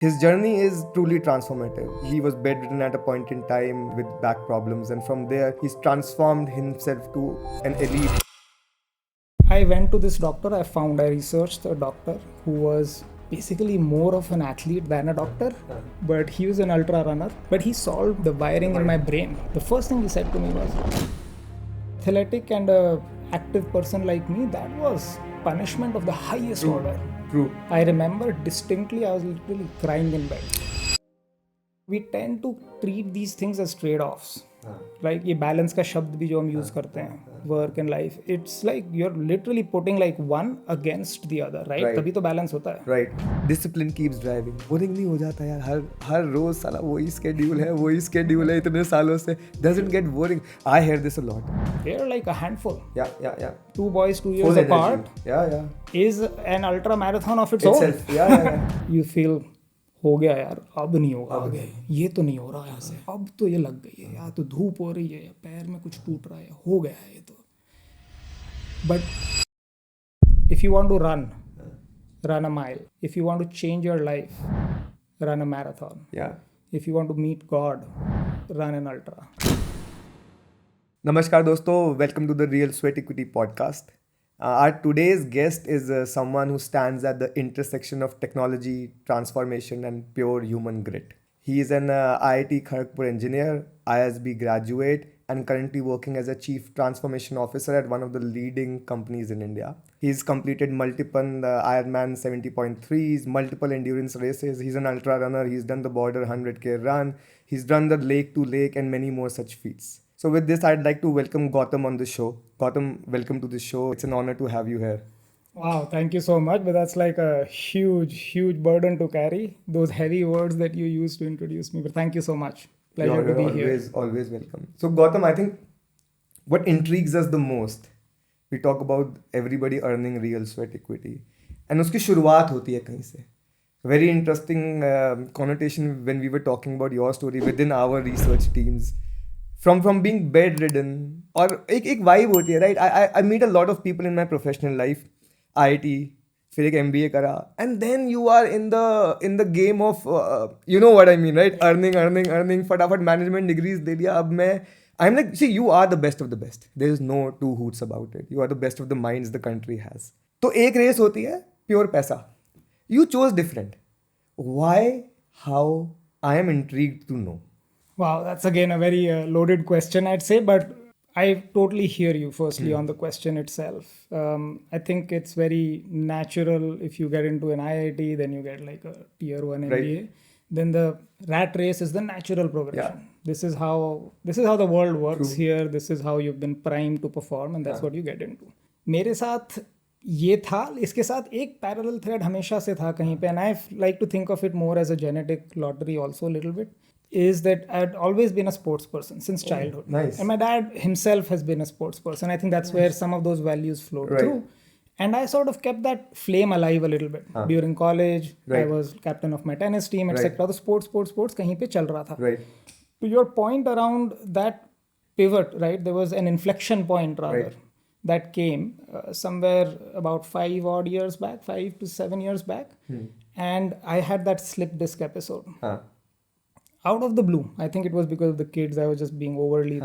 His journey is truly transformative. He was bedridden at a point in time with back problems, and from there, he's transformed himself to an elite. I went to this doctor. I researched a doctor who was basically more of an athlete than a doctor, but he was an ultra runner. But he solved the wiring in my brain. The first thing he said to me was, athletic and a active person like me, that was punishment of the highest order. True. I remember distinctly, I was literally crying in bed. We tend to treat these things as trade-offs. Like ये balance का शब्द भी जो हम use करते हैं, work and life, it's like you're literally putting like one against the other, right? तभी तो balance होता है. Right. Discipline keeps driving. Boring नहीं हो जाता यार. हर रोज साला वही schedule है इतने सालों से. Doesn't get boring. I hear this a lot. They're like a handful. Yeah. Two boys 2 years Full apart. Energy. Yeah. Is an ultra marathon of its Itself. own. Yeah. You feel हो गया यार, अब नहीं होगा आगे, ये तो नहीं हो रहा यहाँ से, अब तो ये लग गई है, या तो धूप हो रही है, या पैर में कुछ टूट रहा है, हो गया है ये तो. But if you want to run a mile. If you want to change your life, run a marathon. Yeah. If you want to meet God, run an ultra. Namaskar दोस्तों, welcome to the Real Sweat Equity podcast. Our today's guest is someone who stands at the intersection of technology, transformation and pure human grit. He is an IIT Kharagpur engineer, ISB graduate and currently working as a chief transformation officer at one of the leading companies in India. He's completed multiple Ironman 70.3s, multiple endurance races. He's an ultra runner. He's done the border 100K run. He's done the lake to lake and many more such feats. So with this, I'd like to welcome Gautam on the show. Gautam, welcome to the show. It's an honor to have you here. Wow, thank you so much. But that's like a huge burden to carry. Those heavy words that you use to introduce me. But thank you so much. Pleasure to be here. Always welcome. So Gautam, I think what intrigues us the most, we talk about everybody earning real sweat equity. And उसकी शुरुआत होती है कहीं से. Very interesting connotation when we were talking about your story within our research teams. From being bedridden और एक vibe होती है, right? I meet a lot of people in my professional life, IIT, फिर एक MBA करा, and then you are in the game of you know what I mean, right? Earning फटाफट management degrees दे दिया. अब मैं I'm like, see, you are the best of the best. There is no two hoots about it. You are the best of the minds the country has. तो एक race होती है pure पैसा. You chose different. Why? How? I am intrigued to know. Wow, that's again a very loaded question, I'd say, but I totally hear you firstly on the question itself. I think it's very natural if you get into an IIT, then you get like a tier 1 MBA. Right. Then the rat race is the natural progression. Yeah. This is how the world works. True. Here. This is how you've been primed to perform, and that's what you get into. मेरे साथ ये था, इसके साथ एक parallel thread हमेशा से था कहीं पे, and I like to think of it more as a genetic lottery also a little bit. Is that I'd always been a sports person since childhood. Nice. And my dad himself has been a sports person. I think that's where some of those values flowed through. And I sort of kept that flame alive a little bit. During college, I was captain of my tennis team, etc. The sports कहीं पे चल रहा था. Right. To your point around that pivot, right? There was an inflection point rather that came somewhere about 5 to 7 years back. And I had that slip disc episode. Out of the blue. I think it was because of the kids. I was just being overly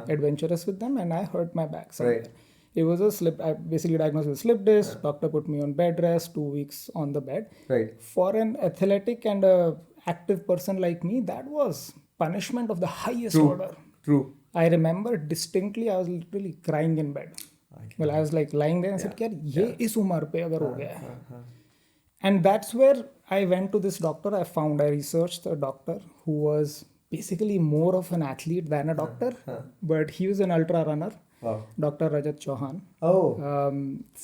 adventurous with them, and I hurt my back somewhere. Right. It was a slip. I basically diagnosed with slip disc. Doctor put me on bed rest, 2 weeks on the bed. Right. For an athletic and a active person like me, that was punishment of the highest order. True. I remember distinctly, I was literally crying in bed. Well, I was like lying there and said, "Kya ye is umar pe agar ho gaya hai?" And that's where I went to this doctor. I researched a doctor who was basically more of an athlete than a doctor, but he was an ultra runner. Wow. Dr. Rajat Chauhan. Oh.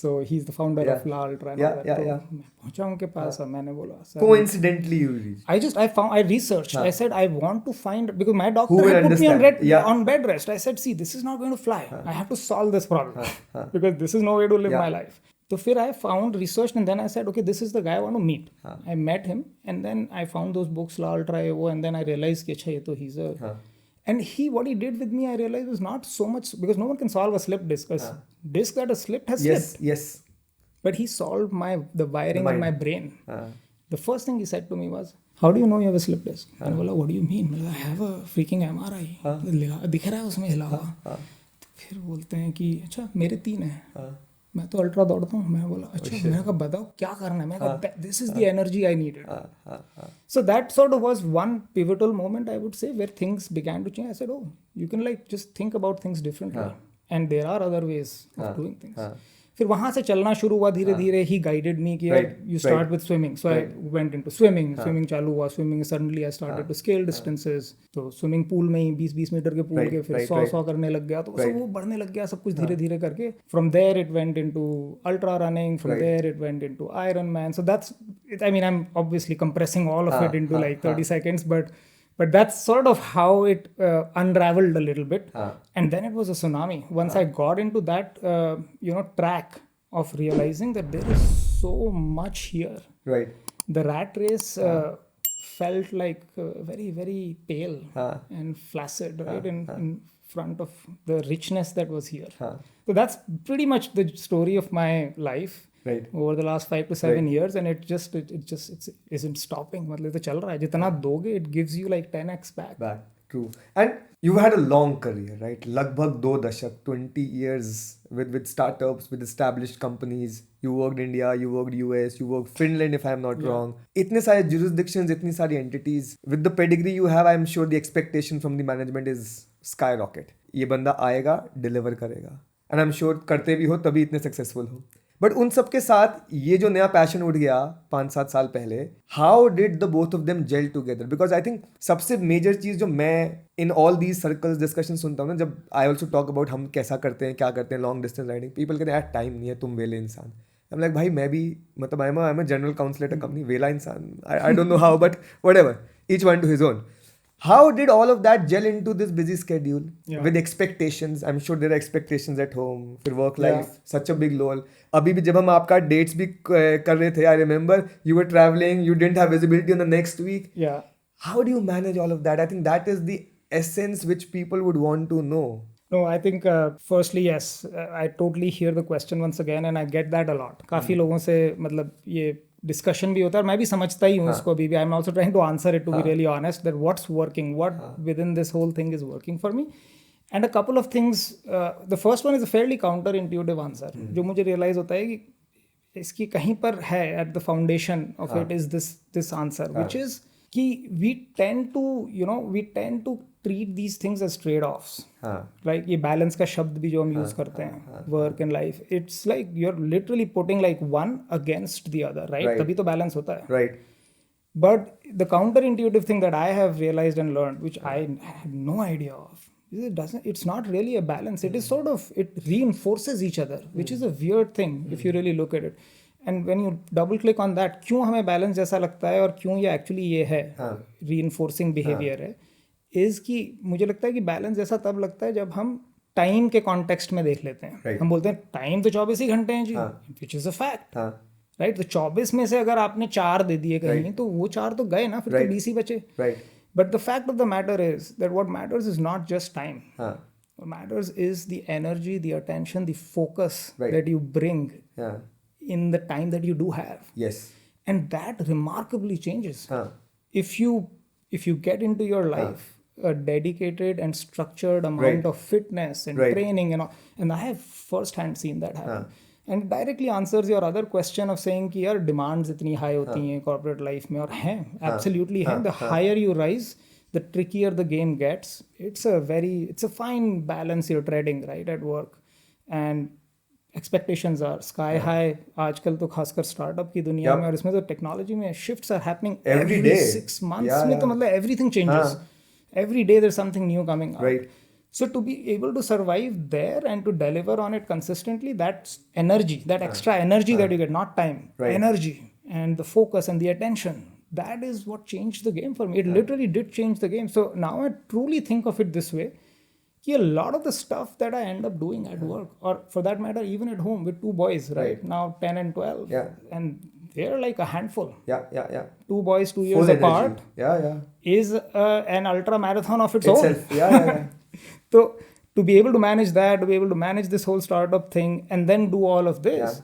So he's the founder of La Ultra. Yeah. मैं पहुंचा उनके पास और मैंने बोला, "Sir, coincidentally you reached." I researched. I said, I want to find, because my doctor had put me on bed rest. I said, see, this is not going to fly. I have to solve this problem because this is no way to live my life. So फिर I found research, and then I said, okay, this is the guy I want to meet. I met him, and then I found those books, La Ultra, and then I realized कि अच्छा ये तो he's a... And what he did with me, I realized, was not so much, because no one can solve a slip disc. A disc that has slipped has slipped. Yes. But he solved the wiring in my brain. The first thing he said to me was, how do you know you have a slip disc? मैंने बोला what do you mean? मैंने कहा I have a freaking MRI, दिख रहा है उसमें हिला हुआ। तो फिर बोलते हैं कि अच्छा मेरे 3 हैं, मैं तो अल्ट्रा दौड़ता हूँ। मैं बोला अच्छा, मैंने कहा बताओ क्या करना है। मैंने कहा this is the energy I needed. So that sort of was one pivotal moment I would say where things began to change. I said, oh, you can like just think about things differently and there are other ways of doing things. फिर वहाँ से चलना शुरू हुआ धीरे धीरे। ही guided me कि यार you start with swimming, so I went into swimming चालू हुआ। Swimming suddenly I started to scale distances. तो स्विमिंग पूल में ही 20-20 मीटर के पूल के फिर 100 करने लग गया। तो वो बढ़ने लग गया सब कुछ धीरे धीरे करके। From there it went into ultra running, from there it went into Ironman. So that's it. I mean, I'm obviously compressing all of it into like 30 seconds, but that's sort of how it unraveled a little bit. And then it was a tsunami. Once I got into that, track of realizing that there is so much here. Right. The rat race felt like very, very pale and flaccid, right, in front of the richness that was here. So that's pretty much the story of my life. Right. Over the last 5 to 7 years, and it isn't stopping. मतलब तो चल रहा है। जितना दोगे, it gives you like 10x back. True. And you've had a long career, right? लगभग 2 दशक, 20 years with startups, with established companies. You worked India, you worked US, you worked Finland, if I'm not wrong. इतने सारे jurisdictions, इतनी सारी entities. With the pedigree you have, I'm sure the expectation from the management is skyrocket. ये बंदा आएगा, deliver करेगा. And I'm sure करते भी हो तभी इतने successful हो। बट उन सब के साथ ये जो नया पैशन उठ गया 5-7 साल पहले, how did the both of them gel together? Because I think सबसे मेजर चीज़ जो मैं in all these circles discussion सुनता हूँ ना, जब आई ऑल्सो टॉक अबाउट हम कैसा करते हैं, क्या करते हैं, लॉन्ग डिस्टेंस राइडिंग, पीपल कहते हैं यार टाइम नहीं है, तुम वेले इंसान। आई एम लाइक भाई मैं भी, मतलब I am a general counsellor at a company, वेला इंसान, I don't know how, but whatever, each one to his own. How did all of that gel into this busy schedule with expectations? I'm sure there are expectations at home, for work life, such a big role. अभी भी जब हम आपका dates भी कर रहे थे, I remember you were traveling, you didn't have visibility on the next week. Yeah. How do you manage all of that? I think that is the essence which people would want to know. No, I think firstly, yes, I totally hear the question once again and I get that a lot. काफ़ी लोगों से मतलब ये discussion भी होता है और मैं भी समझता ही हूँ इसको अभी भी. I am also trying to answer it to be really honest that what's working, what with in this whole thing is working for me. And a couple of things, the first one is a fairly counter intuitive answer, जो मुझे realise होता है कि इसकी कहीं पर है at the foundation of it is this answer which is कि we tend to treat these things as trade offs, right. ये बैलेंस का शब्द भी जो हम यूज करते हैं, work and life, it's like you are literally putting like one against the other, right. तभी तो बैलेंस होता है, right. But the counterintuitive thing that I have realised and learned, which I had no idea of, it's not really a balance. It is sort of, it reinforces each other, which is a weird thing if you really look at it. And when you double click on that, क्यों हमें balance जैसा लगता है और क्यों ये actually ये है reinforcing behavior है, is कि मुझे लगता है कि बैलेंस जैसा तब लगता है जब हम टाइम के कॉन्टेक्स्ट में देख लेते हैं. हम बोलते हैं टाइम तो 24 ही घंटे हैं जी, which is a fact, right. तो 24 में से अगर आपने 4 दे दिए कहीं, तो वो 4 तो गए ना, फिर तो 20 ही बचे. But the fact of the matter is that what matters is not just time. What matters is the energy, the attention, the focus that you bring in the time that you do have. Yes. And that remarkably changes. If you get into your life a dedicated and structured amount of fitness and training and all, and I have firsthand seen that happen. And it directly answers your other question of saying कि यार demands इतनी high होती हैं corporate life में, और हैं, absolutely हैं. The higher you rise, the trickier the game gets. It's a fine balance you're treading, right, at work. And expectations are sky high आजकल तो खासकर स्टार्टअप की दुनिया में, और इसमें तो टेक्नोलॉजी में shifts are happening every 6 months में, तो मतलब everything changes. Every day there's something new coming out. Right. So to be able to survive there and to deliver on it consistently, that's energy, that extra energy that you get, not time, energy and the focus and the attention, that is what changed the game for me. It literally did change the game. So now I truly think of it this way, कि a lot of the stuff that I end up doing at work, or for that matter even at home with 2 boys, right now 10 and 12, and they're like a handful. 2 boys 2 years full apart, energy. Is an ultra marathon of its own. So to be able to manage that, to be able to manage this whole startup thing and then do all of this,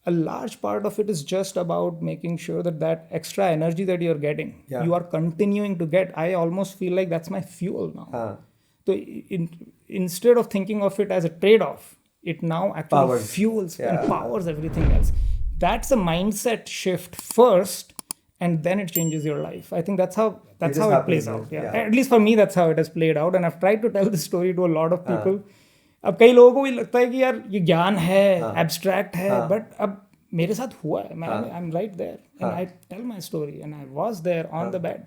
a large part of it is just about making sure that that extra energy that you're getting, Yeah. you are continuing to get. I almost feel like that's my fuel now. So instead of thinking of it as a trade-off, it now actually Powers. fuels Yeah. and powers everything else. That's a mindset shift first, and then it changes your life. I think that's how just it happens, plays right? out. Yeah. Yeah. At least for me, that's how it has played out. And I've tried to tell this story to a lot of people. अब कई लोगों को भी लगता है कि यार ये ज्ञान है, एब्स्ट्रैक्ट है, बट अब मेरे साथ हुआ है, मैं I am right there and I tell my story and I was there on the bed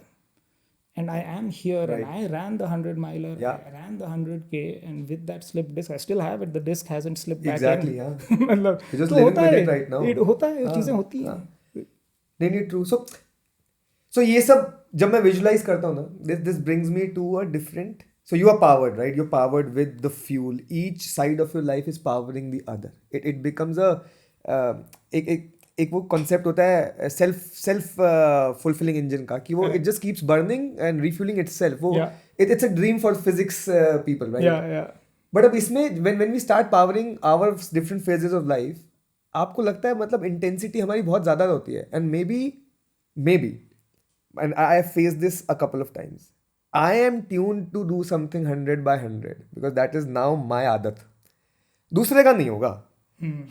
and I am here and I ran the 100 miler, I ran the 100K, and with that slipped disc, I still have it, the disc hasn't slipped back Exactly, in. yeah. मतलब You're just तो living होता with है, it right now. होता है, चीजें होती हैं. नहीं ट्रू. सो ये सब जब मैं विजुलाइज करता हूँ ना, this brings me to a different. So you are powered, right? You are powered with the fuel. Each side of your life is powering the other. It becomes एक वो कॉन्सेप्ट होता है सेल्फ फुलफिलिंग इंजन का, कि वो it just keeps burning and refuelling itself. वो it's a dream for physics people, right? But अब इसमें when we start powering our different phases of life, आपको लगता है मतलब इंटेंसिटी हमारी बहुत ज़्यादा होती है. And may be and I have faced this a couple of times. I am tuned to do something 100 by 100 because that is now my आदत. दूसरे का नहीं होगा.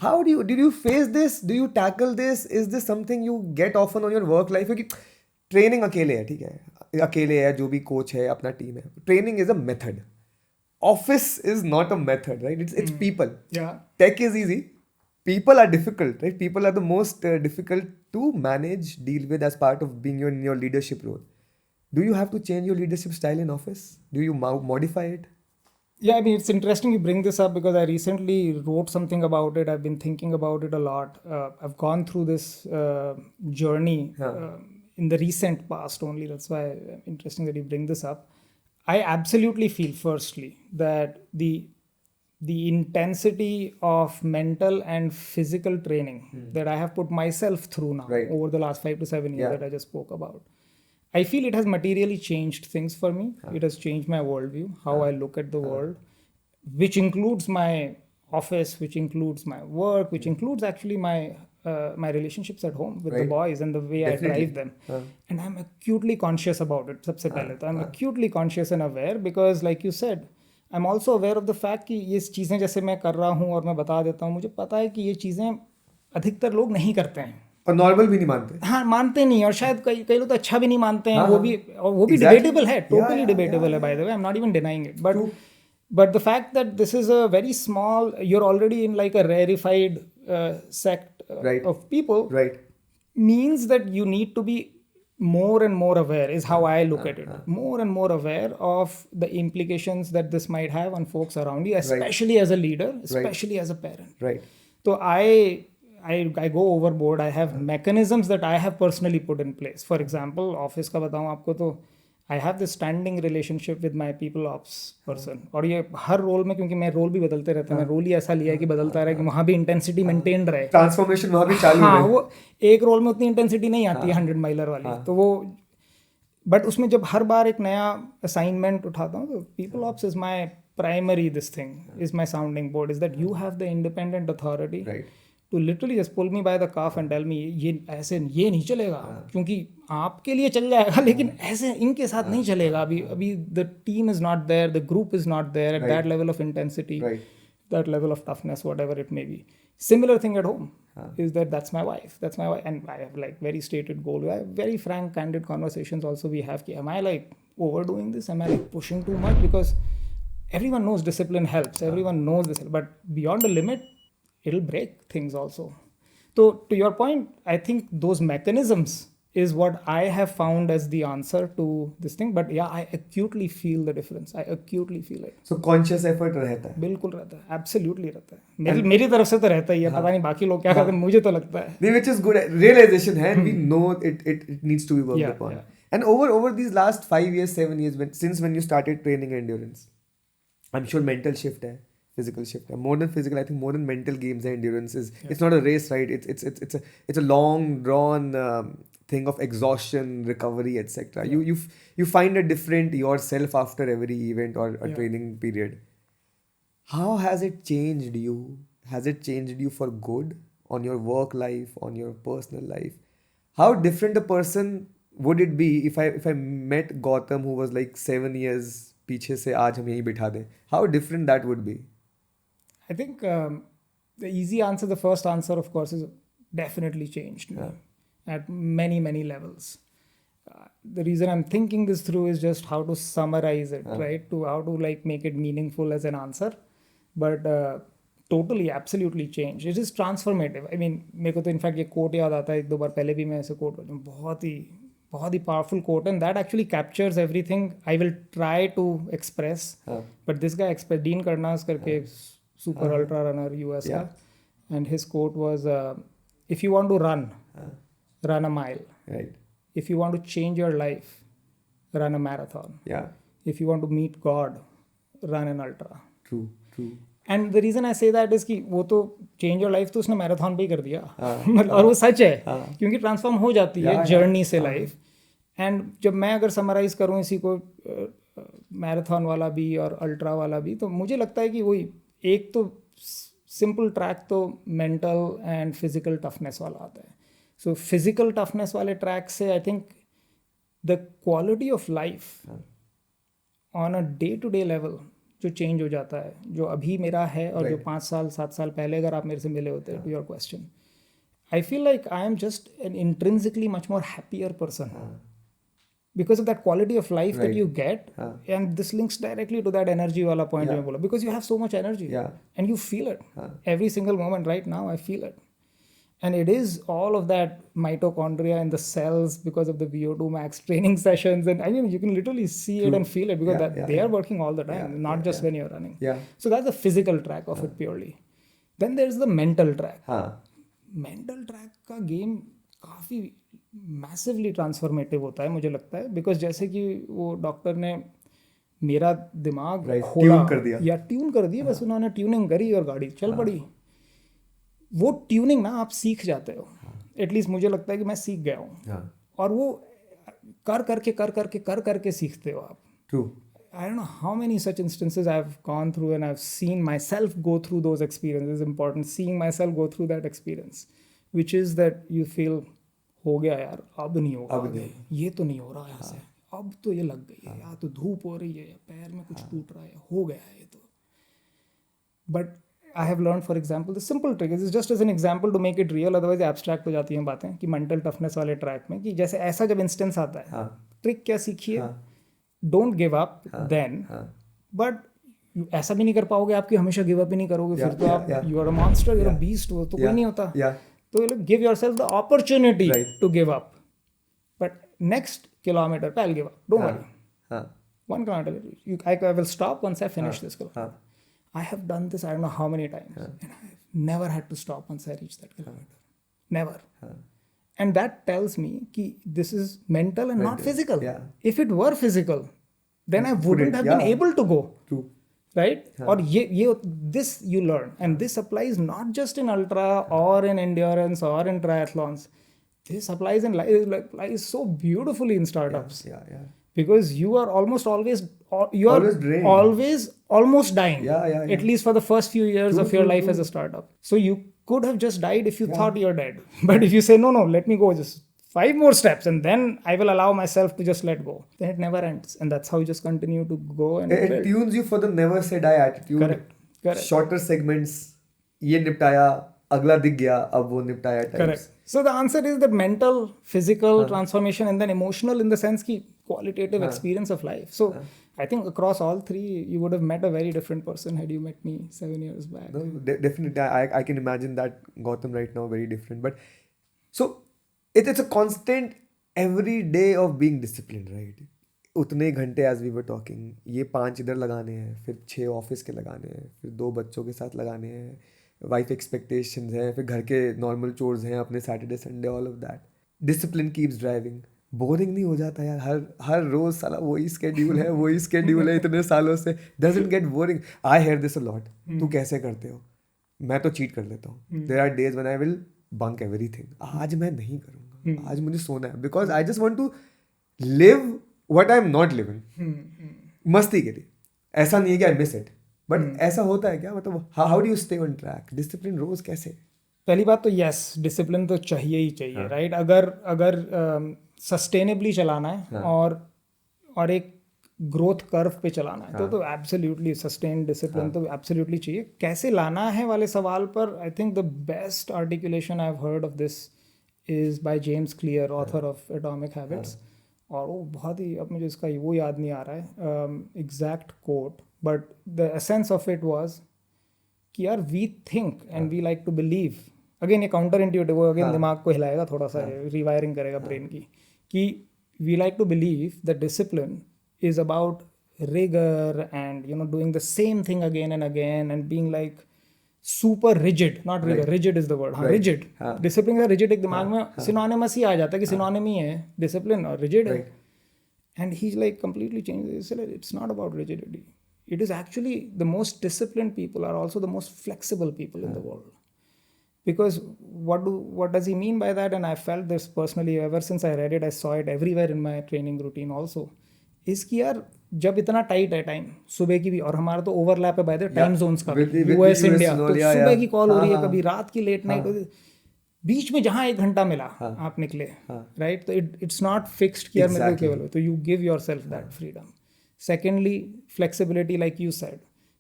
How did you face this? Do you tackle this? Is this something you get often on your work life? क्योंकि training अकेले है, ठीक है, अकेले है, जो भी कोच है, अपना टीम है. Training is a method. Office is not a method, right? It's people. Yeah. Tech is easy. People are difficult, right? People are the most difficult to manage, deal with as part of being in your leadership role. Do you have to change your leadership style in office? Do you modify it? Yeah, I mean, it's interesting you bring this up because I recently wrote something about it. I've been thinking about it a lot. I've gone through this journey in the recent past only. That's why interesting that you bring this up. I absolutely feel, firstly, that the intensity of mental and physical training that I have put myself through now over the last 5 to 7 years that I just spoke about, I feel it has materially changed things for me. It has changed my worldview, how I look at the world, which includes my office, which includes my work, which includes actually my relationships at home with the boys and the way I drive them. And I'm acutely conscious about it. सबसे पहले तो I'm acutely conscious and aware because, like you said, I'm also aware of the fact कि ये चीज़ें जैसे मैं कर रहा हूँ और मैं बता देता हूँ, मुझे पता है कि ये चीज़ें अधिकतर लोग नहीं करते हैं और नॉर्मल भी नहीं मानते. हाँ, मानते नहीं, और शायद कई लोग तो अच्छा भी नहीं मानते हैं. वो भी डिबेटेबल है, टोटली डिबेटेबल है, by the way. I am not even denying it, but the fact that this is a very small, you're already in like a rarefied sect of people, means that you need to be more and more aware, is how I look at it. More and more aware of the implications that this might have on folks around you, especially as a leader, especially as a parent. So I go overboard. I have mechanisms that I have personally put in place. For example, office का बताऊँ आपको तो I have this standing relationship with my people ops person. और ये हर role में, क्योंकि मैं role भी बदलते रहता हूँ, मैं रोल ही ऐसा लिया है कि बदलता रहे कि वहाँ भी इंटेंसिटी मेंटेन रहे, ट्रांसफॉर्मेशन वहाँ भी चालू है. हाँ, वो एक रोल में उतनी इंटेंसिटी नहीं आती है 100 माइलर वाली, तो वो, बट उसमें जब हर बार एक नया असाइनमेंट उठाता हूँ, तो people ops is my primary this thing, is my sounding board, is that you have the independent authority to literally just pull me by the cuff and tell me ये ऐसे ये नहीं चलेगा, क्योंकि आपके लिए चल जाएगा लेकिन ऐसे इनके साथ नहीं चलेगा. अभी the team is not there, the group is not there at that level of intensity, that level of toughness, whatever it may be. Similar thing at home is that's my wife, and I have like very stated goal. I have very frank, candid conversations also we have. Am I like overdoing this? Am I like pushing too much? Because everyone knows discipline helps, everyone knows this, but beyond the limit, it'll break things also. So to your point, I think those mechanisms is what I have found as the answer to this thing. But yeah, I acutely feel the difference. I acutely feel it. So conscious effort रहता है. बिल्कुल रहता है, absolutely रहता है. मेरी तरफ से तो रहता ही है, पता नहीं बाकी लोग क्या करते हैं, मुझे तो लगता है. Which is good. Realization है, we know it needs to be worked upon. And over these last 5 years, 7 years, since when you started training endurance, I'm sure mental shift है, physical shift. More than physical, I think more than mental games and endurance is. It's not a race, right? It's a long drawn thing of exhaustion, recovery, etc. You find a different yourself after every event or a training period. How has it changed you? Has it changed you for good? on your work life, on your personal life. How different a person would it be if I met Gautam who was like 7 years पीछे से आज हम यहीं बिठा दें? How different that would be? I think the easy answer, the first answer, of course, is definitely changed me at many, many levels. The reason I'm thinking this through is just how to summarize it, right? To how to like make it meaningful as an answer. But totally, absolutely changed. It is transformative. I mean, मेरे को तो in fact ये coat याद आता है, एक दो बार पहले भी मैं ऐसे कोट पढ़ा हूँ, बहुत ही powerful quote, and that actually captures everything I will try to express. But this guy, Dean Karnas करके super ultra runner US का, and his quote was, if you want to run a mile. Right. If you want to change your life, run a marathon. Yeah. If you want to meet God, run an ultra. True. And the reason I say that is कि वो तो change your life तो उसने marathon भी कर दिया और वो सच है क्योंकि ट्रांसफॉर्म हो जाती है जर्नी से लाइफ. एंड जब मैं अगर समराइज करूँ इसी को मैराथन वाला भी और अल्ट्रा वाला भी, तो मुझे लगता है कि वही एक तो सिंपल ट्रैक तो मेंटल एंड फिजिकल टफनेस वाला आता है. सो फिजिकल टफनेस वाले ट्रैक से I think the quality of life on a day to day level जो चेंज हो जाता है, जो अभी मेरा है और जो 5 साल 7 साल पहले अगर आप मेरे से मिले होते to your question, I feel like I am just an intrinsically much more happier person because of that quality of life that you get. And this links directly to that energy wala point jo main bola, because you have so much energy and you feel it every single moment. Right now I feel it, and it is all of that mitochondria in the cells because of the VO2 max training sessions, and I mean you can literally see it and feel it because they are working all the time, not just when you're running. So that's the physical track of it purely. Then there's the mental track. Mental track का game काफ़ी massively transformative होता है मुझे लगता है, because जैसे कि वो डॉक्टर ने मेरा दिमाग खोला या ट्यून कर दिया, बस उन्होंने ट्यूनिंग करी और गाड़ी चल पड़ी. वो ट्यूनिंग ना आप सीख जाते हो, एटलीस्ट मुझे लगता है कि मैं सीख गया हूँ. और वो कर करके सीखते हो आप. True. I don't know how many such instances I've gone through and I've seen myself go through those experiences. Important, seeing myself go through that experience, which is that you feel हो गया यार, अब नहीं होगा, ये तो नहीं हो रहा यहाँ से, अब तो ये लग गई है, या तो धूप हो रही है या पैर में कुछ टूट रहा है, हो गया है ये तो. But I have learn for example the simple trick, is just as an example to make it real, otherwise abstract हो जाती हैं बातें कि मेंटल टफनेस वाले ट्रैक में, कि जैसे ऐसा जब इंस्टेंस आता है, ट्रिक क्या सीखिए, don't give up then, but ऐसा भी नहीं कर पाओगे आप कि हमेशा गिव अप ही नहीं करोगे, फिर तो आप you are a monster, you are a beast, वो तो कोई नहीं होता. So give yourself the opportunity to give up. But next kilometer, I'll give up. Don't worry. 1 kilometer, I will stop once I finish this kilometer. I have done this I don't know how many times. And I have never had to stop once I reach that kilometer. Never. And that tells me that this is mental and not physical. If it were physical, then I wouldn't have been able to go. True. Right? Or this you learn, and this applies not just in ultra or in endurance or in triathlons. This applies in lies so beautifully in startups. Because you are almost always almost dying. At least for the first few years of your life as a startup. So you could have just died if you thought you're dead. But if you say no, let me go just 5 more steps and then I will allow myself to just let go, then it never ends, and that's how you just continue to go. And it tunes you for the never say die attitude. Correct. Shorter segments, ये निपटाया, अगला दिख गया, अब वो निपटाया types. Correct. So the answer is that mental, physical transformation, and then emotional in the sense ki qualitative experience of life. So I think across all three, you would have met a very different person had you met me 7 years back. No, definitely. I can imagine that Gautam right now very different. But so it's a constant every day of being disciplined, right? उतने घंटे as we were talking, ये 5 इधर लगाने हैं, फिर 6 office के लगाने हैं, फिर 2 बच्चों के साथ लगाने हैं, वाइफ एक्सपेक्टेशंस हैं, फिर घर के नॉर्मल चोर्स हैं, अपने Saturday Sunday, all of that. Discipline keeps driving. Boring नहीं हो जाता यार, हर रोज साला वही स्केड्यूल है इतने सालों से. Doesn't get boring. I hear this a lot. तू कैसे करते हो? मैं तो चीट कर लेता हूँ. There are days when I will bunk everything. आज मैं नहीं करूँगा, आज मुझे सोना है, because I just want to live what I am not living. मस्ती के लिए. ऐसा नहीं है कि आई मिस इट, बट ऐसा होता है क्या? मतलब how do you stay on track? Discipline रोज कैसे? पहली बात तो यस, डिसिप्लिन तो चाहिए ही चाहिए, राइट? अगर अगर सस्टेनेबली चलाना है हाँ. और एक ग्रोथ कर्व पे चलाना है तो एब्सोल्युटली सस्टेन डिसिप्लिन तो एब्सोल्युटली चाहिए. कैसे लाना है वाले सवाल पर आई think the best articulation I have heard of this is by James clear, author of atomic habits. और वो बहुत ही, अब मुझे इसका वो याद नहीं आ रहा है exact quote, but the essence of it was कि यार we think and we like to believe, again ये काउंटर इंट्यूटिव, वो अगेन दिमाग को हिलाएगा थोड़ा सा, रिवायरिंग करेगा ब्रेन की, कि we like to believe that discipline is about rigor and doing the same thing again and again and being like super rigid, not rigor, rigid is the word, हाँ, rigid. Discipline का rigid एक दिमाग में synonymous ही आ जाता है कि synonymy है discipline और rigid है. And he's like completely changed. He said it's not about rigidity. It is actually the most disciplined people are also the most flexible people in the world. Because what does he mean by that? And I felt this personally ever since I read it. I saw it everywhere in my training routine also. इसकी यार जब इतना tight है time सुबह की भी, और हमारा तो ओवरलैप है बाय द टाइम जोन्स का, यूएस इंडिया, तो सुबह की कॉल हो रही है, कभी रात की लेट नाइट हो, बीच में जहाँ 1 घंटा मिला आप निकले, राइट? तो इट्स नॉट फिक्स्ड कि यार मेरे को केवल, तो you give yourself that freedom. Secondly flexibility, like you said,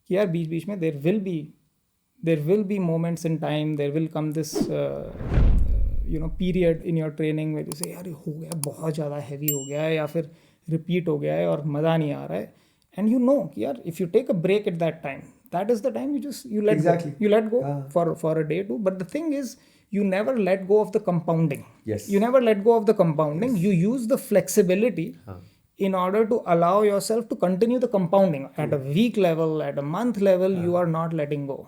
कि यार बीच बीच में there will be moments in time, there will come this period in your training where you say यार हो गया, बहुत ज़्यादा हैवी हो गया है, या फिर रिपीट हो गया है और मज़ा नहीं आ रहा है, एंड यू नो कि यार if you take a break at that time, that is the time you let go for a day too. But the thing is, you never let go of the compounding. Yes. You never let go of the compounding. You use the flexibility in order to allow yourself to continue the compounding. At a week level, at a month level, you are not letting go.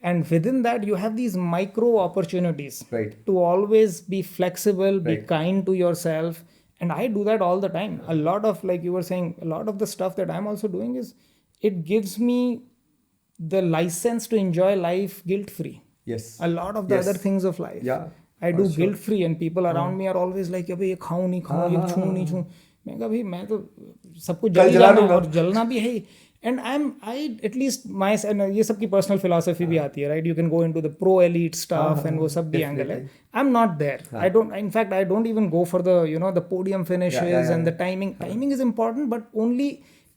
And within that, you have these micro opportunities to always be flexible, be kind to yourself. And I do that all the time. A lot of, like you were saying, a lot of the stuff that I'm also doing is, it gives me the license to enjoy life guilt-free. Yes. A lot of the other things of life. Yeah. I do guilt-free, and people around me are always like, अबे ये खाऊं नहीं खाऊं, ये छूं नहीं छूं. मैं कहा भाई मैं तो सब कुछ जल जाना है और जलना भी है. And I at least my, ये सब की personal philosophy भी आती है, right? You can go into the pro elite stuff and वो सब भी angle है. I'm not there. I don't. In fact, I don't even go for the the podium finishes and the timing. Timing is important, but only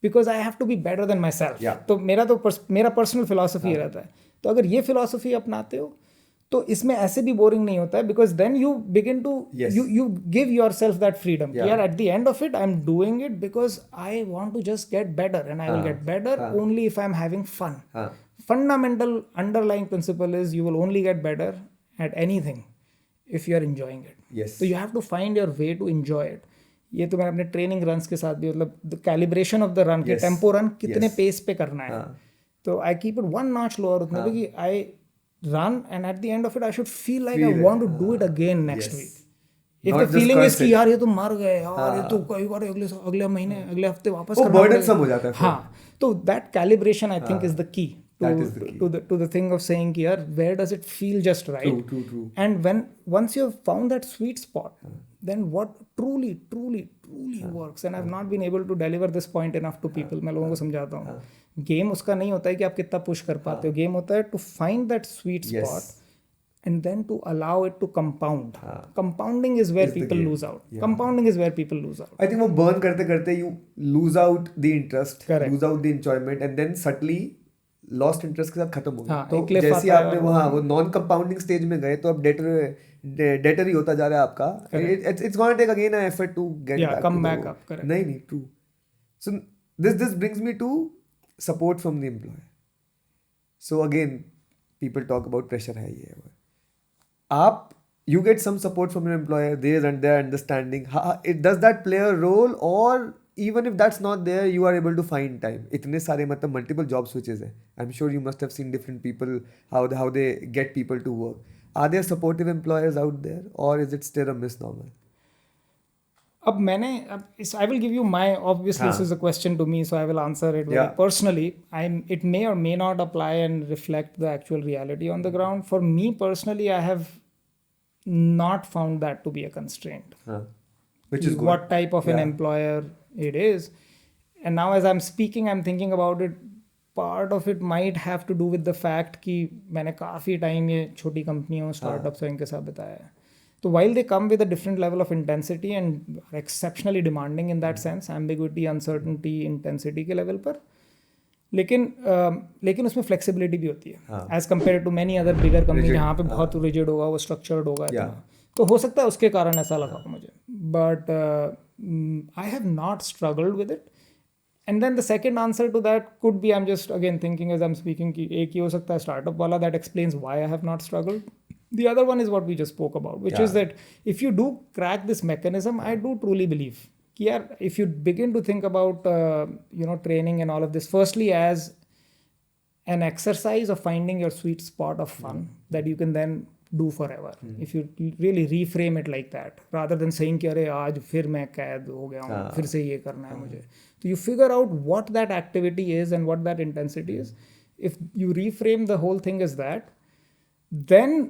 because I have to be better than myself. तो मेरा personal philosophy रहता है. तो अगर ये philosophy अपनाते हो तो इसमें ऐसे भी बोरिंग नहीं होता है, because then you begin to you give yourself that freedom. यार at the end of it I am doing it because I want to just get better, and I will get better only if I am having fun. Fundamental underlying principle is you will only get better at anything if you are enjoying it. तो you have to find your way to enjoy it. ये तो मैंने अपने training runs के साथ भी, मतलब the calibration of the run, के टेम्पो रन कितने पेस पे करना है, तो I keep it 1 notch lower उतने पे कि आई run, and at the end of it I should feel like I want to do it again next week. If Not the feeling is कि यार ये तो मर गए यार, ये तो कई बार अगले महीने अगले हफ्ते वापस करना, वो बर्डन हो जाता है. हाँ, तो that calibration I think is the key to the thing of saying कि यार where does it feel just right. True. And once you have found that sweet spot, then what truly works, and I've not been able to deliver this point enough to people. मैं लोगों को समझाता हूँ, game उसका नहीं होता है कि आप कितना पुश कर पाते हो. गेम होता है to find that sweet spot and then to allow it to compound. Compounding is where people lose out. Compounding is where people lose out. I think वो बर्न करते करते you lose out the interest, lose out the enjoyment, and then suddenly lost interest के साथ खत्म हो गया. तो जैसे आपने वो नॉन कंपाउंडिंग स्टेज में गए तो अब डेटर ही होता जा रहा है आपका. It's gonna take again an effort to get back, come back up. नहीं true. So this brings me to support from the employer. So again, people talk about pressure है ये. You get some support from your employer, their understanding. Does that play a role, or even if that's not there, you are able to find time? इतने सारे मतलब multiple job switches हैं. I'm sure you must have seen different people, how they get people to work. Are there supportive employers out there, or is it still a misnomer? अब I will give you my, obviously this is a question to me, so I will answer it very personally. It may or may not apply and reflect the actual reality on the ground. For me personally, I have not found that to be a constraint. Which is good. What type of an employer it is. And now as I'm speaking, I'm thinking about it part of it might have to do with the fact कि मैंने काफ़ी time ये छोटी कंपनियों startups इनके साथ बताया है. तो while they come with a different level of intensity and are exceptionally demanding in that sense, ambiguity, uncertainty, intensity के level पर, लेकिन उसमें फ्लेक्सिबिलिटी भी होती है as compare to many other bigger company जहाँ पे बहुत रिजिड होगा, वो स्ट्रक्चर्ड होगा इतना. तो हो सकता है उसके कारण ऐसा लगा मुझे. But I have not struggled with it. And then the second answer to that could be, I am just again thinking as I am speaking कि एक ही हो सकता है स्टार्टअप वाला, that explains why I have not struggled. The other one is what we just spoke about, which is that if you do crack this mechanism, I do truly believe कि यार if you begin to think about training and all of this, firstly as an exercise of finding your sweet spot of fun that you can then do forever. If you really reframe it like that, rather than saying कि अरे आज फिर मैं कैद हो गया हूँ, फिर से ये करना है मुझे. तो you figure out what that activity is and what that intensity is. If you reframe the whole thing as that, then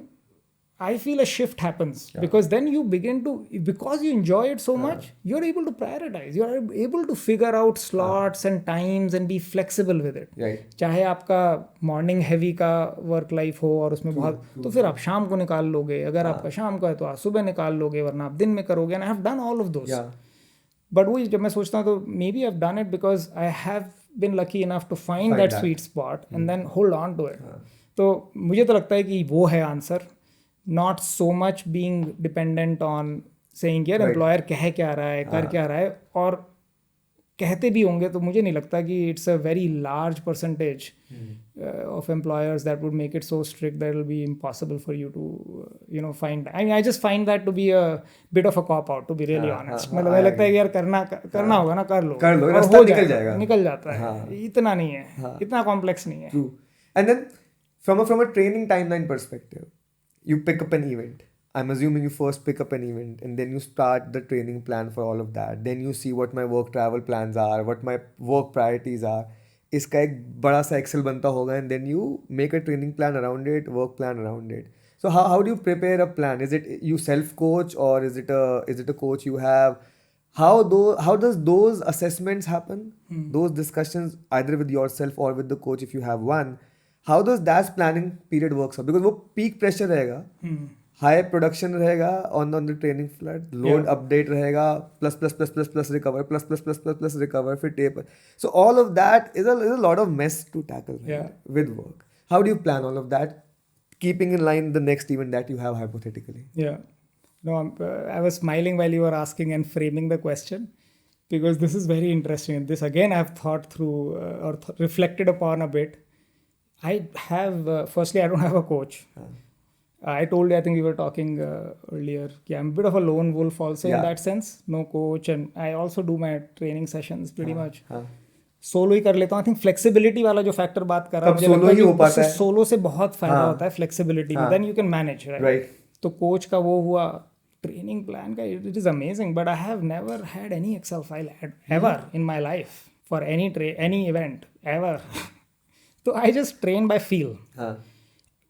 I feel a shift happens, because then you begin to, because you enjoy it so much, you're able to prioritize. You're able to figure out slots and times and be flexible with it. Right. चाहे आपका morning heavy का work life हो और उसमें बहुत, तो फिर आप शाम को निकाल लोगे. अगर आपका शाम का है तो आप सुबह निकाल लोगे, वरना आप दिन में करोगे. And I have done all of those. But वही जब मैं सोचता हूँ तो maybe I've done it because I have been lucky enough to find that sweet spot and then hold on to it. तो मुझे तो लगता है कि वो है answer. Not so much being dependent on saying यार एम्प्लॉयर कह क्या रहा है, कर क्या रहा है. और कहते भी होंगे तो मुझे नहीं लगता कि it's a very large percentage of employers that would make it so strict that it will be impossible for you to find. I mean, I just find that to be a bit of a cop out, to be really honest. मतलब मुझे लगता है कि यार करना होगा ना, कर लो, रास्ता निकल जाता है. इतना नहीं है, इतना कॉम्प्लेक्स नहीं है. True. And then from a training timeline perspective, you pick up an event. I'm assuming you first pick up an event and then you start the training plan for all of that. Then you see what my work travel plans are, what my work priorities are. इसका एक बड़ा सा Excel बनता होगा, and then you make a training plan around it, work plan around it. So how do you prepare a plan? Is it you self coach, or is it a coach you have? How does those assessments happen? Those discussions either with yourself or with the coach if you have one. How does that planning period works out? Because वो peak pressure रहेगा, high production रहेगा on the training flood, load update रहेगा, plus recover, plus recover, फिर taper. So all of that is a lot of mess to tackle with work. How do you plan all of that, keeping in line the next event that you have hypothetically? Yeah. No, I was smiling while you were asking and framing the question, because this is very interesting. This again I've thought through or reflected upon a bit. I have, firstly, I don't have a coach. I told you, I think we were talking earlier, I'm a bit of a lone wolf also in that sense. No coach, and I also do my training sessions pretty much. Solo ही कर लेता हूँ. I think flexibility वाला जो factor बात कर रहा हूँ, सोलो से बहुत फायदा होता है फ्लेक्सिबिलिटी में. Then you can manage, right. तो कोच का वो हुआ, ट्रेनिंग प्लान का it is amazing, but I have never had any Excel file ever in my life for any event ever. So I just train by feel.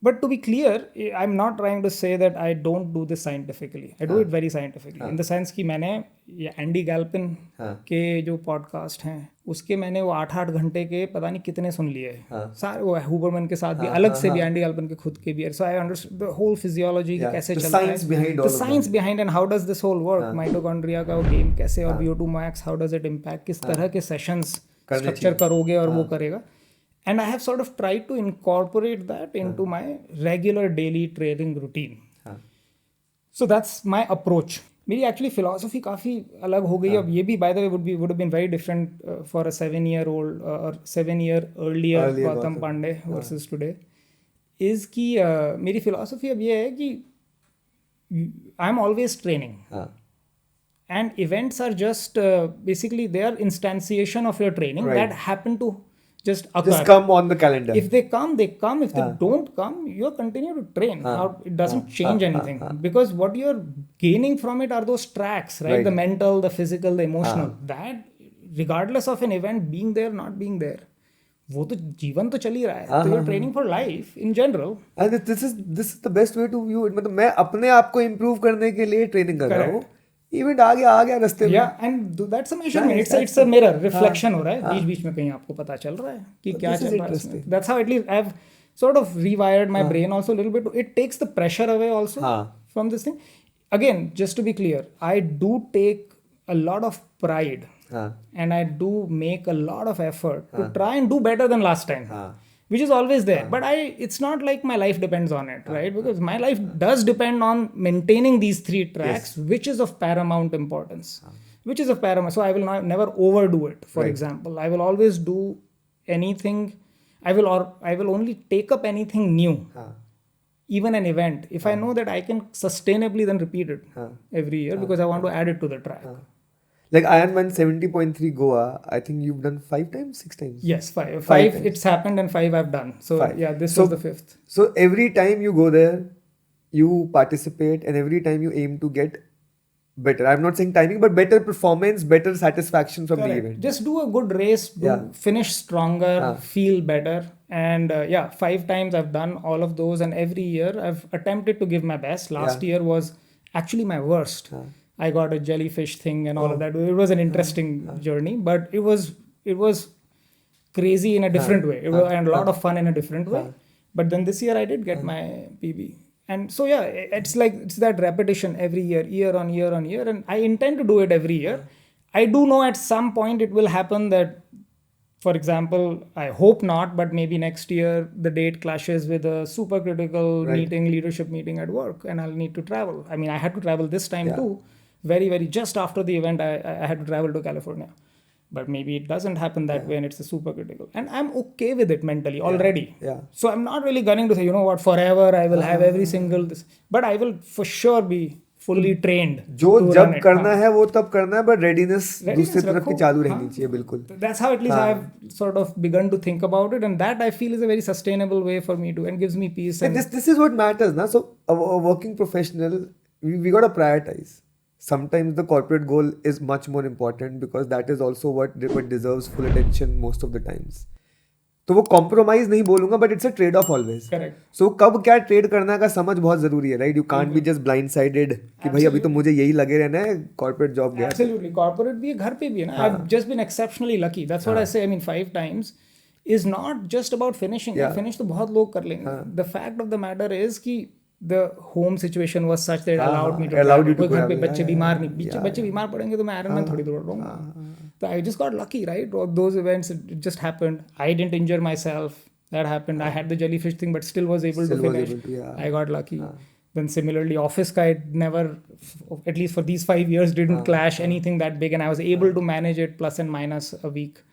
But to be clear, I'm not trying to say that I don't do this scientifically. I do it very scientifically. In the sense कि मैंने ये Andy गैल्पिन के जो podcast हैं उसके मैंने वो 8-8 घंटे के पता नहीं कितने सुन लिए. सारे वो हुबरमैन के साथ भी अलग से भी, एंडी गैल्पिन के खुद के भी. So I understood the whole physiology कैसे चलता है, the science behind and how does this whole work, mitochondria का वो गेम कैसे, और VO2 max how does it impact, किस तरह के सेशंस स्ट्रक्चर करोगे और वो करेगा. And I have sort of tried to incorporate that into my regular daily training routine. So that's my approach. मेरी actually philosophy काफ़ी अलग हो गई. अब ये भी by the way would have been very different for a 7-year-old or 7-year earlier Gautam Pande versus today. Is कि मेरी philosophy अब ये है कि I'm always training. And events are just basically they are instantiation of your training that happen to just come on the calendar. If they come, they come. If they don't come, you continue to train. Now, it doesn't change anything, because what you're gaining from it are those tracks, right? The mental, the physical, the emotional. That, regardless of an event being there, not being there, वो तो जीवन तो चल ही रहा है. तो you're training for life in general. And this is the best way to view it. मतलब मैं अपने आप को improve करने के लिए ट्रेनिंग कर रहा हूँ. इवेंट आ गया रास्ते में. Yeah, and that's a measurement. Nice, It's a mirror, reflection हो रहा है. हाँ. बीच बीच में कहीं आपको पता चल रहा है कि क्या This is चल रहा है इसमें. interesting. That's how at least I've sort of rewired my brain also a little bit. It takes the pressure away also हाँ. from this thing. Again, just to be clear, I do take a lot of pride हाँ. and I do make a lot of effort to try and do better than last time. हाँ. Which is always there, but it's not like my life depends on it, right? Because my life does depend on maintaining these 3 tracks, which is of paramount importance. Which is of paramount. So I will never overdo it. For example, I will always do anything. I will only take up anything new, even an event, if I know that I can sustainably then repeat it every year because I want to add it to the track. Like Ironman 70.3 Goa, I think you've done 5 times, 6 times. Yes, 5. Five 5 times. it's happened and 5 I've done. So 5. yeah, this So- was the 5th. So every time you go there, you participate, and every time you aim to get better. I'm not saying timing, but better performance, better satisfaction from the Correct. event. Just do a good race, finish stronger, feel better. And 5 times I've done all of those, and every year I've attempted to give my best. Last year was actually my worst. I got a jellyfish thing and all of that. It was an interesting journey, but it was crazy in a different way. It was and a lot of fun in a different way. But then this year I did get my PB. And so yeah, it's like it's that repetition every year, year on year on year, and I intend to do it every year. I do know at some point it will happen that, for example, I hope not, but maybe next year the date clashes with a super critical leadership meeting at work, and I'll need to travel. I mean, I had to travel this time too. Very, very just after the event, I had to travel to California. But maybe it doesn't happen that way and it's a super critical. And I'm okay with it mentally already. Yeah. So I'm not really gunning to say, you know what, forever I will have every single this. But I will for sure be fully trained. जो to जब run it. करना है वो तब करना है, but readiness दूसरी तरफ की रखो. चालू रहनी चाहिए बिल्कुल. That's how at least I've sort of begun to think about it, and that I feel is a very sustainable way for me to, and gives me peace. And This is what matters, na? So a working professional, we got to prioritize. Sometimes the corporate goal is much more important because that is also what deserves full attention most of the times. तो वो compromise नहीं बोलूंगा, but it's a trade off always. Correct. सो कब क्या trade करना का समझ बहुत जरूरी है, right? You can't be just blind sided कि भाई अभी तो मुझे यही लगे रहना है, कॉर्पोरेट जॉब गया. Absolutely. Corporate भी है, घर पे भी है ना. I've just been exceptionally lucky. That's what I say. I mean, 5 times is not just about finishing. Finish तो बहुत लोग कर लेंगे. The fact of the matter is कि the home situation was such that it allowed me to travel. कोई घर पे बच्चे बीमार नहीं, बच्चे बीमार पड़ेंगे तो मैं Ironman थोड़ी दौड़ रहा हूँ. So I just got lucky, right? Those events, it just happened. I didn't injure myself. That happened. I had the jellyfish thing, but still was able to finish. I got lucky. Then similarly, office ka it never, at least for these 5 years, didn't clash anything that big, and I was able to manage it plus and minus a week.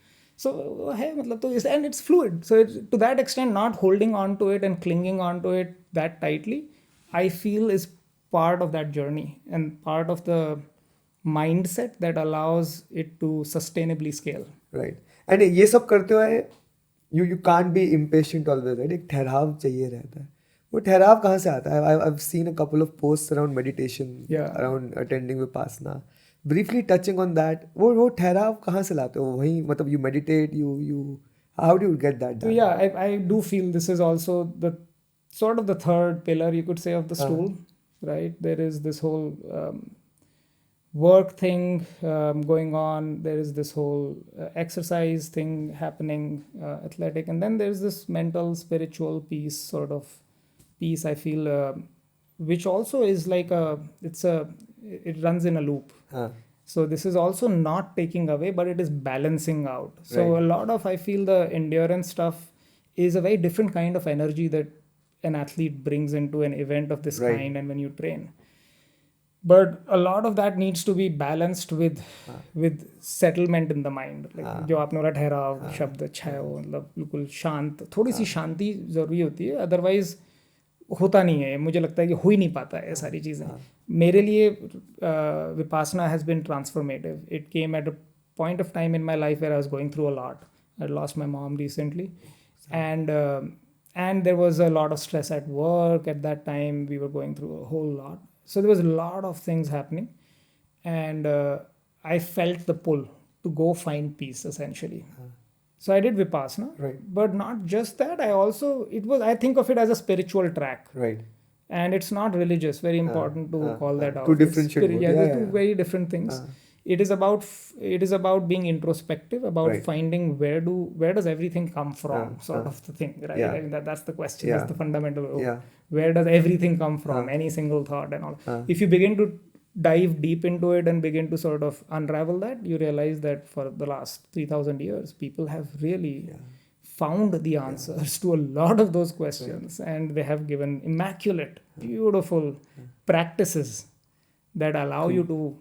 So hey, matlab to and it's fluid. So to that extent, not holding on to it and clinging on to it that tightly, I feel is part of that journey and part of the mindset that allows it to sustainably scale. Right. And ये सब करते हुए you can't be impatient always, right? एक ठहराव चाहिए रहता है. वो ठहराव कहाँ से आता है? I have seen a couple of posts around meditation, around attending Vipassana, briefly touching on that. वो ठहराव कहाँ से लाते हो? वहीं मतलब you meditate, you how do you get that? So yeah, I do feel this is also the sort of the third pillar, you could say, of the stool, right? There is this whole work thing going on. There is this whole exercise thing happening, athletic, and then there's this mental, spiritual piece, sort of piece. I feel, which also is like it runs in a loop. So this is also not taking away, but it is balancing out. So a lot of, I feel, the endurance stuff is a very different kind of energy that an athlete brings into an event of this kind, and when you train. But a lot of that needs to be balanced with settlement in the mind. Like जो आपने बोला ठहराव शब्द अच्छा है, वो मतलब बिल्कुल शांत, थोड़ी सी शांति ज़रूरी होती है. अदरवाइज होता नहीं है. मुझे लगता है कि हो ही नहीं पाता है ये सारी चीज़ें. मेरे लिए Vipassana has been transformative. It came at a point of time in my life where I was going through a lot. I lost my mom recently, and there was a lot of stress at work at that time. We were going through a whole lot. So there was a lot of things happening, and I felt the pull to go find peace, essentially. So I did Vipassana, but not just that. I think of it as a spiritual track. Right. And it's not religious, very important to call that To out. It's differentiate both. yeah, Yeah, they're yeah, two yeah. very different things. It is about being introspective, about Right. finding where does everything come from, sort of the thing, right? Yeah. I mean, that's the question. Yeah. That's the fundamental. Yeah. Where does everything come from? Any single thought and all. If you begin to dive deep into it and begin to sort of unravel that, you realize that for the last 3,000 years, people have really found the answers to a lot of those questions, and they have given immaculate, beautiful practices that allow you to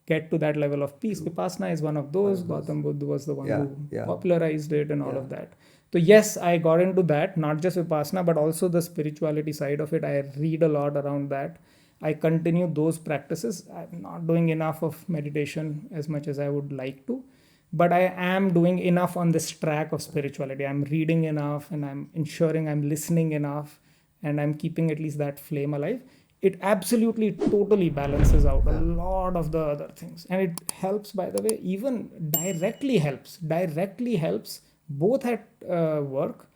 get to that level of peace. Vipassana is one of those. Gautam Buddha was the one Yeah, who yeah. popularized it and all of that. So yes, I got into that, not just Vipassana, but also the spirituality side of it. I read a lot around that. I continue those practices. I'm not doing enough of meditation as much as I would like to, but I am doing enough on this track of spirituality. I'm reading enough, and I'm ensuring I'm listening enough, and I'm keeping at least that flame alive. It absolutely totally balances out a lot of the other things, and it helps, by the way, even directly helps both at work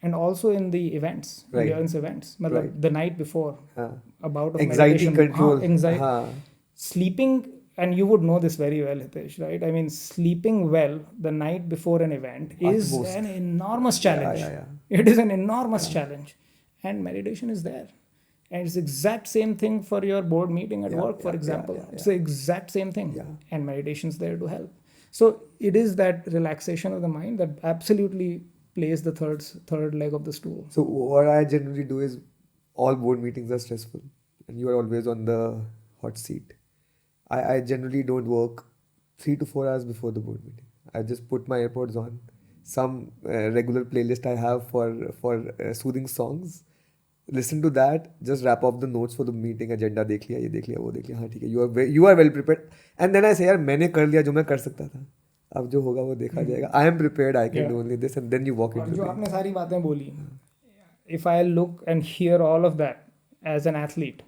and also in the events, Right. endurance events. Matlab, Right. the night before, a bout of Anxiety meditation, control. anxiety, sleeping, and you would know this very well, Hitesh, right? I mean, sleeping well the night before an event is Utmost. an enormous challenge. Yeah. It is an enormous challenge, and meditation is there. And it's the exact same thing for your board meeting at work, for example. It's the exact same thing. And meditation's there to help. So it is that relaxation of the mind that absolutely plays the third leg of the stool. So what I generally do is all board meetings are stressful and you are always on the hot seat. I generally don't work 3 to 4 hours before the board meeting. I just put my AirPods on, some regular playlist I have for soothing songs. Listen to that, just wrap up the notes for the meeting, agenda देख लिया, ये देख लिया, वो देख लिया, हाँ ठीक है, you are well prepared. And then I say यार मैंने कर लिया जो मैं कर सकता था, अब जो होगा वो देखा जाएगा. I am prepared, I can do only this, and then you walk और into जो the आपने सारी बातें बोली, if I look and hear all of that as an athlete,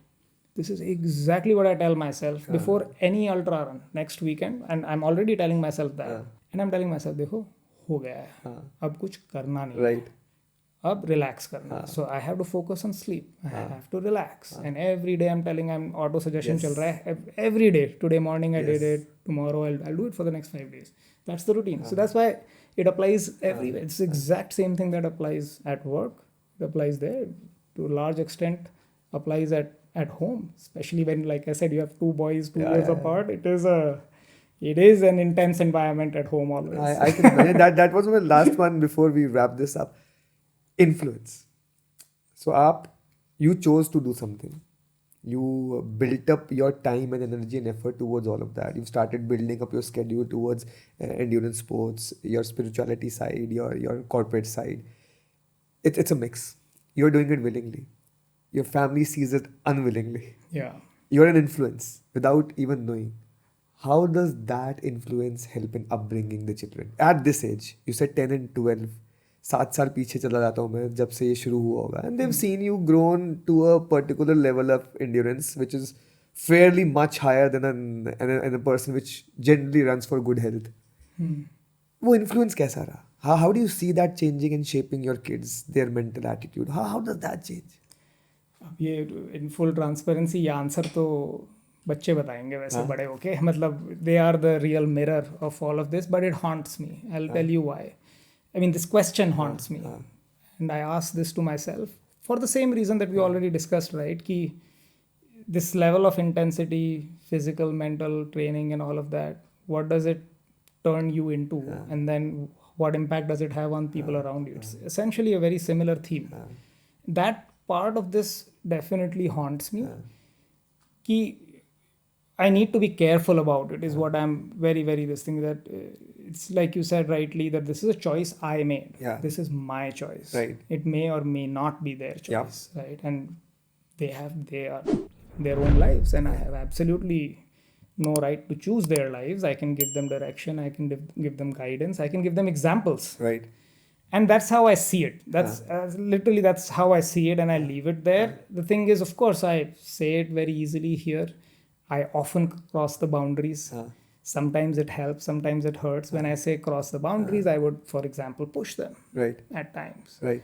this is exactly what I tell myself before any ultra run next weekend, and I'm already telling myself that, and I'm telling myself, देखो हो गया है, अब कुछ करना नहीं, right. अब relax करना. So I have to focus on sleep. I have to relax. And every day I'm telling, I'm auto suggestion चल रहा है. Every day. Today morning I did it. Tomorrow I'll do it for the next 5 days. That's the routine. So that's why it applies everywhere. It's the exact same thing that applies at work. It applies there. To a large extent applies at home. Especially when, like I said, you have two boys 2 years apart. It is an intense environment at home always. I can imagine that was my last one before we wrap this up. Influence. So you chose to do something. You built up your time and energy and effort towards all of that. You've started building up your schedule towards endurance sports, your spirituality side, your corporate side. It's a mix. You're doing it willingly. Your family sees it unwillingly. Yeah. You're an influence without even knowing. How does that influence help in upbringing the children? At this age, you said 10 and 12. 7 साल पीछे चला जाता हूँ मैं जब से ये शुरू हुआ होगा. And they've seen you grown to a particular level of endurance which is fairly much higher than a person which generally runs for good health. वो influence कैसा रहा? How do you see that changing and shaping your kids, their mental attitude? How does that change? अब ये in full transparency ये answer तो बच्चे बताएंगे वैसे बड़े होके. मतलब they are the real mirror of all of this, but it haunts me. I'll tell you why. I mean, this question haunts me. And I ask this to myself for the same reason that we already discussed, right? Ki this level of intensity, physical, mental training and all of that, what does it turn you into? And then what impact does it have on people around you? It's essentially a very similar theme. That part of this definitely haunts me. Ki I need to be careful about it is what I'm very, very this thing that it's like you said rightly that this is a choice I made. This is my choice. Right. It may or may not be their choice. Right. And they are their own lives, and I have absolutely no right to choose their lives. I can give them direction. I can give them guidance. I can give them examples. Right. And that's how I see it. That's literally that's how I see it, and I leave it there. The thing is, of course, I say it very easily here. I often cross the boundaries. Sometimes it helps, sometimes it hurts. When I say cross the boundaries, I would, for example, push them. Right. At times. Right.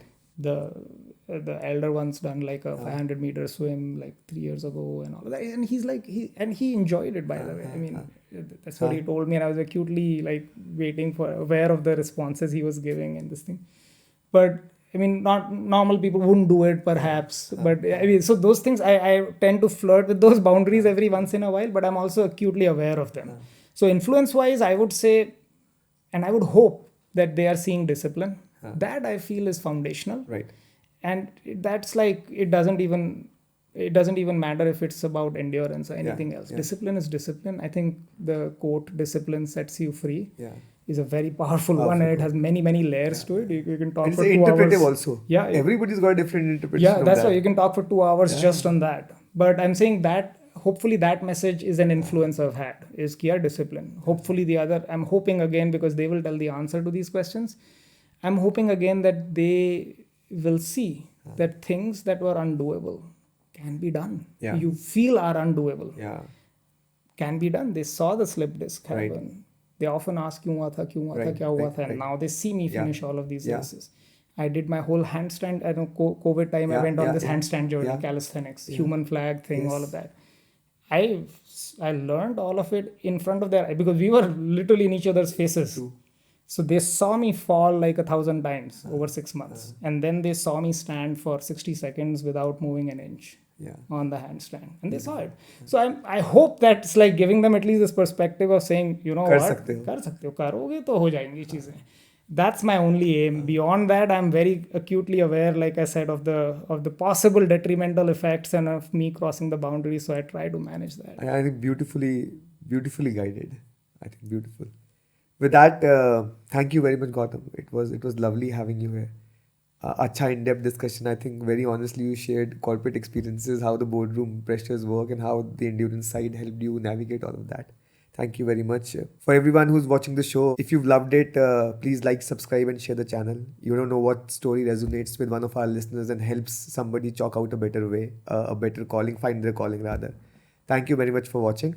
the elder one's done like a 500-meter swim like 3 years ago and all of that, and he's like he enjoyed it, by the way. I mean, that's what he told me, and I was acutely like waiting for, aware of the responses he was giving and this thing. But I mean, not normal people wouldn't do it, perhaps. But I mean, so those things, I tend to flirt with those boundaries every once in a while, but I'm also acutely aware of them. So influence-wise, I would say, and I would hope that they are seeing discipline. That I feel is foundational. Right. And that's like, it doesn't even matter if it's about endurance or anything else. Discipline is discipline. I think the quote, "discipline sets you free," is a very powerful one, and it has many layers to it. You can talk And for it's 2 interpretive hours. also. Yeah, Everybody's got a different interpretation. yeah, of that's that. why you can talk for 2 hours just on that. But I'm saying that hopefully that message is an influence I've had, is kia discipline. Hopefully the other, I'm hoping again, because they will tell the answer to these questions, I'm hoping again that they will see that things that were undoable can be done. Yeah. You feel are undoable. Yeah. Can be done. They saw the slip disc happen. Right. They often ask, kyun hua tha, kya hua tha? And now they see me finish all of these races. I did my whole handstand. I know COVID time, I went on this handstand journey, calisthenics, human flag thing, all of that. I learned all of it in front of their, because we were literally in each other's faces. True. So they saw me fall like 1,000 times over 6 months. And then they saw me stand for 60 seconds without moving an inch on the handstand. And they saw it. So I hope that's like giving them at least this perspective of saying, you know what? Kar sakte ho. Karoge to ho jayengi cheezein. That's my only aim. Beyond that, I'm very acutely aware, like I said, of the possible detrimental effects and of me crossing the boundaries. So I try to manage that. I think beautifully guided. I think beautiful. With that, thank you very much, Gautam. It was lovely having you here. Acha in-depth discussion. I think very honestly you shared corporate experiences, how the boardroom pressures work, and how the endurance side helped you navigate all of that. Thank you very much. For everyone who's watching the show, if you've loved it, please like, subscribe, and share the channel. You don't know what story resonates with one of our listeners and helps somebody chalk out a better way, a better calling, find their calling rather. Thank you very much for watching.